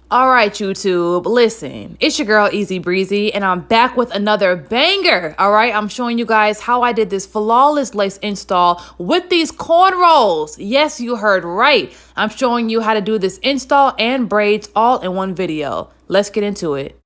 All right, YouTube, listen, it's your girl Easy Breezy, and I'm back with another banger. All right, I'm showing you guys how I did this flawless lace install with these cornrows. Yes, you heard right. I'm showing you how to do this install and braids all in one video. Let's get into it.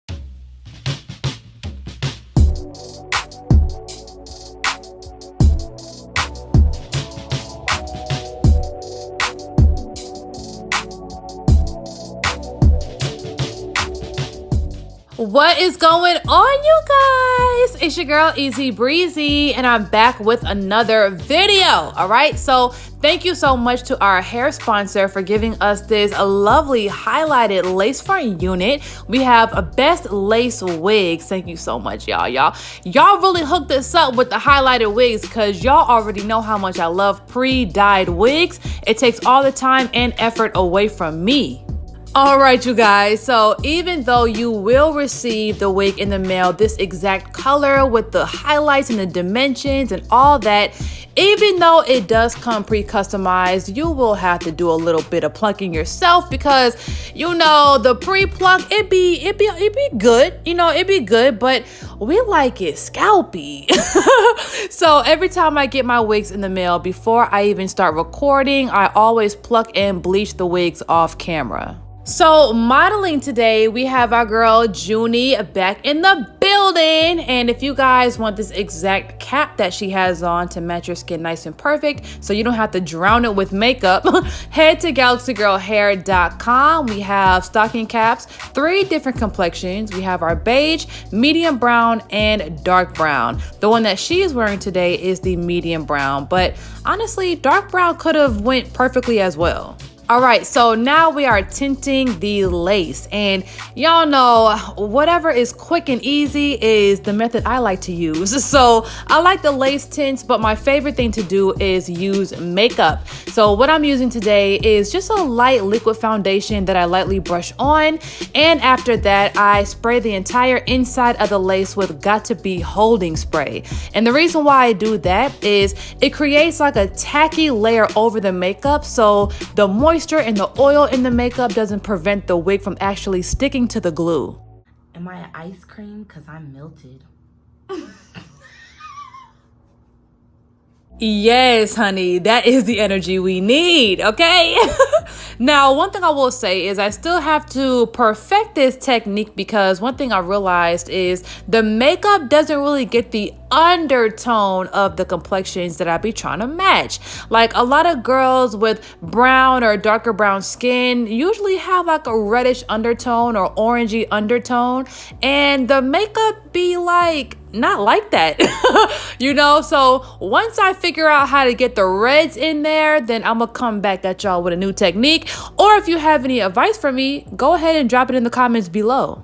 What is going on, you guys? It's your girl Easy Breezy, and I'm back with another video. All right, so thank you so much to our hair sponsor for giving us this lovely highlighted lace front unit. We have a BestLaceWigs. Thank you so much, y'all. Y'all really hooked us up with the highlighted wigs because y'all already know how much I love pre-dyed wigs. It takes all the time and effort away from me. All right, you guys, so even though you will receive the wig in the mail this exact color with the highlights and the dimensions and all that, even though it does come pre-customized, you will have to do a little bit of plucking yourself because, you know, the pre-pluck, it'd be good, you know, it'd be good, but we like it scalpy. So every time I get my wigs in the mail, before I even start recording, I always pluck and bleach the wigs off camera. So modeling today, we have our girl Junie back in the building, and if you guys want this exact cap that she has on to match your skin nice and perfect so you don't have to drown it with makeup, head to galaxygirlhair.com. We have stocking caps, 3 different complexions. We have our beige, medium brown, and dark brown. The one that she is wearing today is the medium brown, but honestly, dark brown could have went perfectly as well. All right, so now we are tinting the lace, and y'all know whatever is quick and easy is the method I like to use. So I like the lace tints, but my favorite thing to do is use makeup. So what I'm using today is just a light liquid foundation that I lightly brush on, and after that I spray the entire inside of the lace with Got to Be holding spray. And the reason why I do that is it creates like a tacky layer over the makeup, so the moisture and the oil in the makeup doesn't prevent the wig from actually sticking to the glue. Am I an ice cream? Because I'm melted. Yes, honey, that is the energy we need, okay? Now, one thing I will say is I still have to perfect this technique because one thing I realized is the makeup doesn't really get the undertone of the complexions that I be trying to match. Like a lot of girls with brown or darker brown skin usually have like a reddish undertone or orangey undertone, and the makeup be like not like that. You know, so once I figure out how to get the reds in there, then I'm gonna come back at y'all with a new technique. Or if you have any advice for me, go ahead and drop it in the comments below.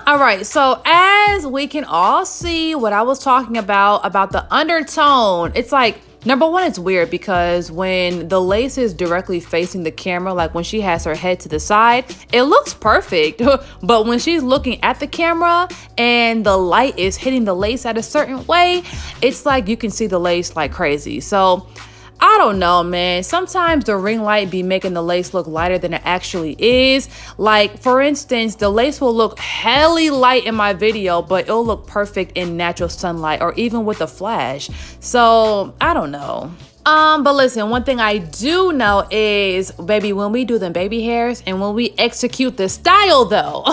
All right, so as we can all see what I was talking about the undertone, it's like, number one, it's weird because when the lace is directly facing the camera, like when she has her head to the side, it looks perfect. But when she's looking at the camera and the light is hitting the lace at a certain way, it's like you can see the lace like crazy. So I don't know, man. Sometimes the ring light be making the lace look lighter than it actually is. Like, for instance, the lace will look helly light in my video, but it'll look perfect in natural sunlight or even with a flash. So, I don't know. But listen, one thing I do know is, baby, when we do them baby hairs and when we execute the style though,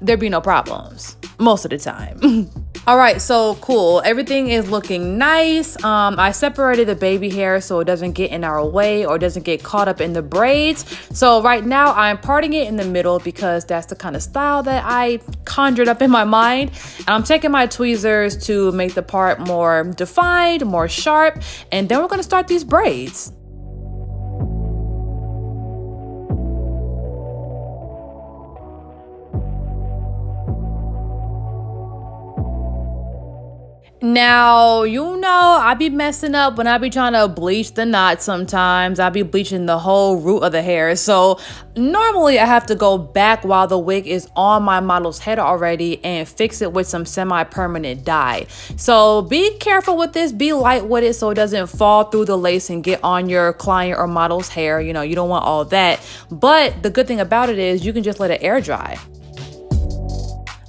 there be no problems most of the time. All right, so cool. Everything is looking nice. I separated the baby hair so it doesn't get in our way or doesn't get caught up in the braids. So right now I'm parting it in the middle because that's the kind of style that I conjured up in my mind. And I'm taking my tweezers to make the part more defined, more sharp, and then we're gonna start these braids. Now, you know, I be messing up when I be trying to bleach the knot sometimes. I be bleaching the whole root of the hair. So normally I have to go back while the wig is on my model's head already and fix it with some semi-permanent dye. So be careful with this, be light with it so it doesn't fall through the lace and get on your client or model's hair. You know, you don't want all that. But the good thing about it is you can just let it air dry.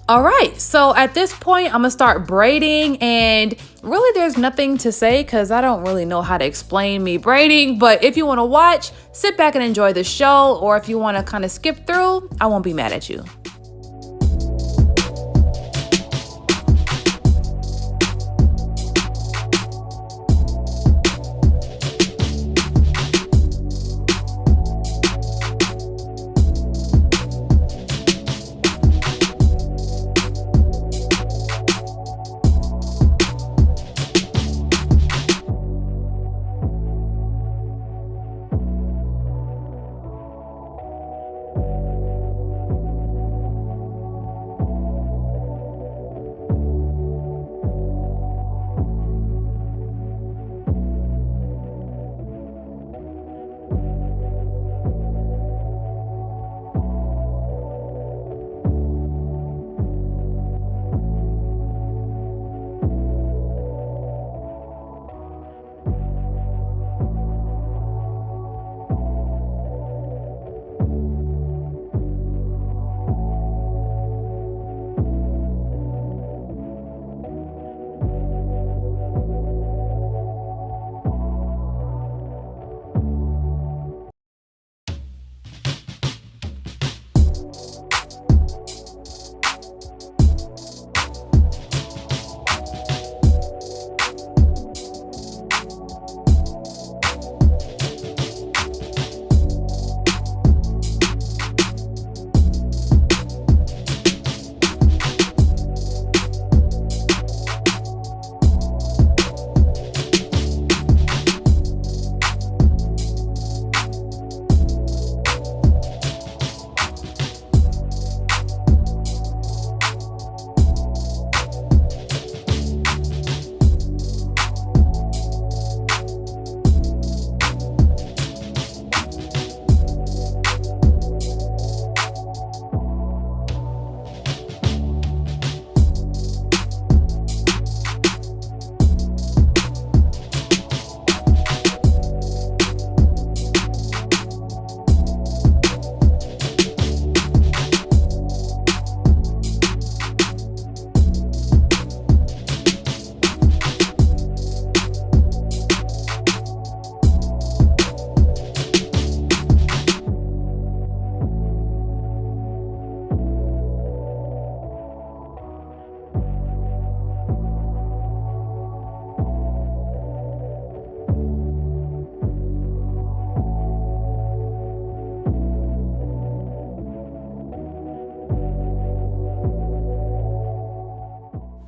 All right, so at this point, I'm gonna start braiding, and really there's nothing to say because I don't really know how to explain me braiding, but if you wanna watch, sit back and enjoy the show, or if you wanna kind of skip through, I won't be mad at you.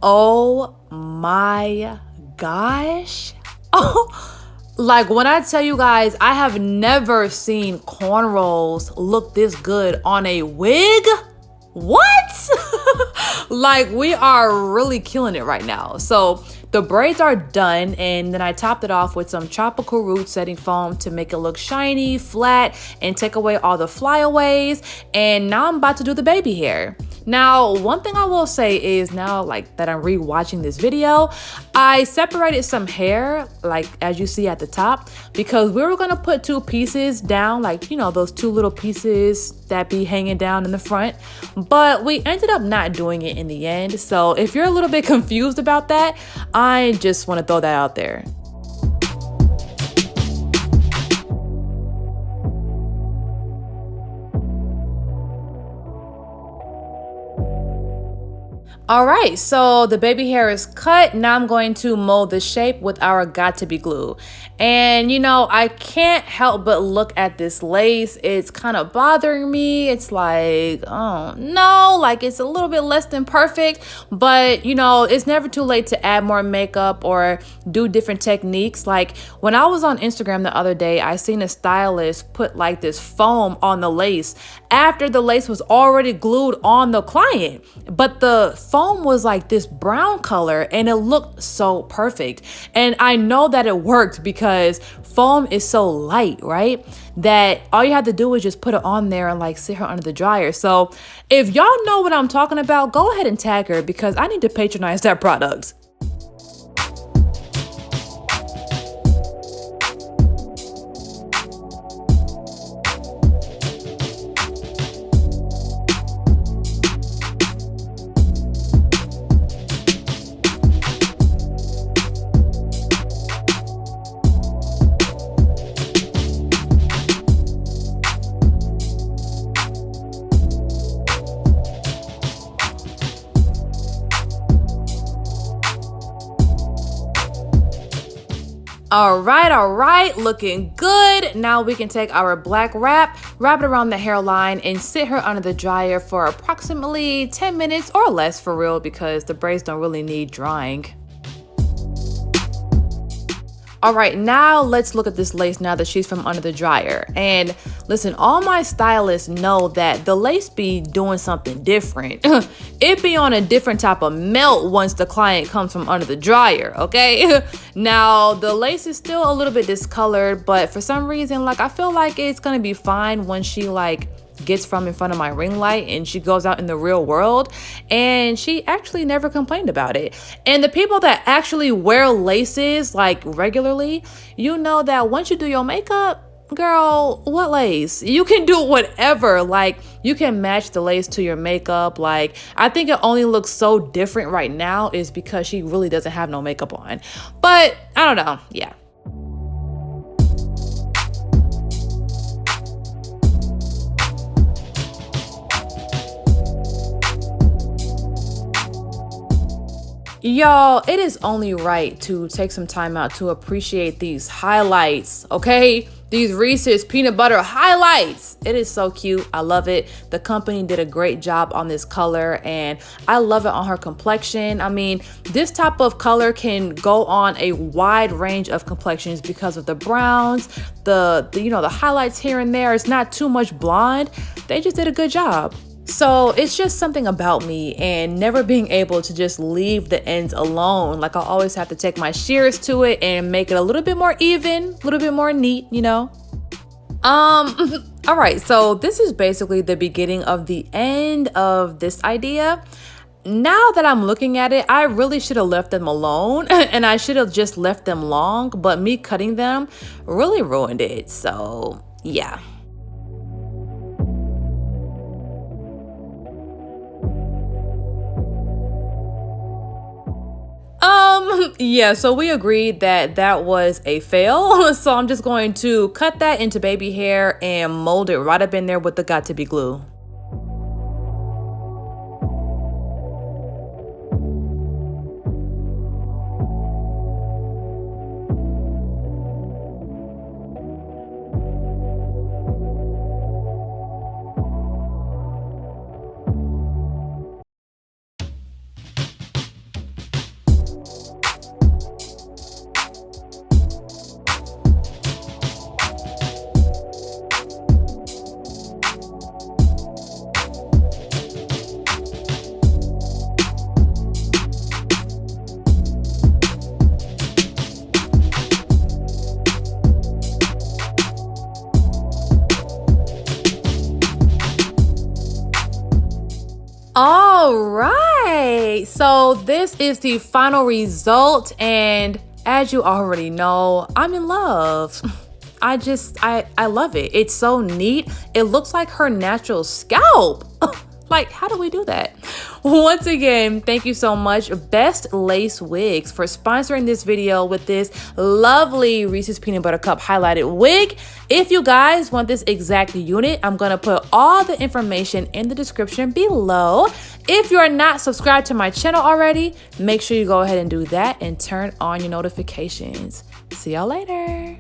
Oh my gosh. Oh, like when I tell you guys, I have never seen cornrows look this good on a wig. What? Like we are really killing it right now. So the braids are done, and then I topped it off with some tropical root setting foam to make it look shiny, flat, and take away all the flyaways. And now I'm about to do the baby hair. Now, one thing I will say is now like that I'm rewatching this video, I separated some hair, like as you see at the top, because we were gonna put two pieces down, like, you know, those two little pieces that be hanging down in the front, but we ended up not doing it in the end. So if you're a little bit confused about that, I just want to throw that out there. All right, so the baby hair is cut. Now I'm going to mold the shape with our Got To Be glue. And you know, I can't help but look at this lace. It's kind of bothering me. It's like, oh no, like it's a little bit less than perfect, but you know, it's never too late to add more makeup or do different techniques. Like when I was on Instagram the other day, I seen a stylist put like this foam on the lace after the lace was already glued on the client. But the foam was like this brown color and it looked so perfect. And I know that it worked because foam is so light, right? That all you have to do is just put it on there and like sit her under the dryer. So if y'all know what I'm talking about, go ahead and tag her because I need to patronize that product. All right, looking good. Now we can take our black wrap it around the hairline and sit her under the dryer for approximately 10 minutes or less for real because the braids don't really need drying. All right, now let's look at this lace now that she's from under the dryer. And listen, all my stylists know that the lace be doing something different. It be on a different type of melt once the client comes from under the dryer, okay? Now, the lace is still a little bit discolored, but for some reason, like I feel like it's gonna be fine when she like gets from in front of my ring light and she goes out in the real world, and she actually never complained about it. And the people that actually wear laces like regularly, you know that once you do your makeup, girl, what lace? You can do whatever. Like you can match the lace to your makeup. Like I think it only looks so different right now is because she really doesn't have no makeup on. But I don't know. Yeah. Y'all, it is only right to take some time out to appreciate these highlights, okay? These Reese's peanut butter highlights. It is so cute. I love it. The company did a great job on this color and I love it on her complexion. I mean, this type of color can go on a wide range of complexions because of the browns, the highlights here and there. It's not too much blonde. They just did a good job. So it's just something about me and never being able to just leave the ends alone. Like I always have to take my shears to it and make it a little bit more even, a little bit more neat, you know? All right, so this is basically the beginning of the end of this idea. Now that I'm looking at it, I really should have left them alone and I should have just left them long, but me cutting them really ruined it. So yeah. Yeah, so we agreed that that was a fail. So I'm just going to cut that into baby hair and mold it right up in there with the got to be glue. All right, so this is the final result, and as you already know, I'm in love. I love it. It's so neat. It looks like her natural scalp. Like, how do we do that? Once again, thank you so much, BestLaceWigs, for sponsoring this video with this lovely Reese's Peanut Butter Cup highlighted wig. If you guys want this exact unit, I'm gonna put all the information in the description below. If you are not subscribed to my channel already, make sure you go ahead and do that and turn on your notifications. See y'all later.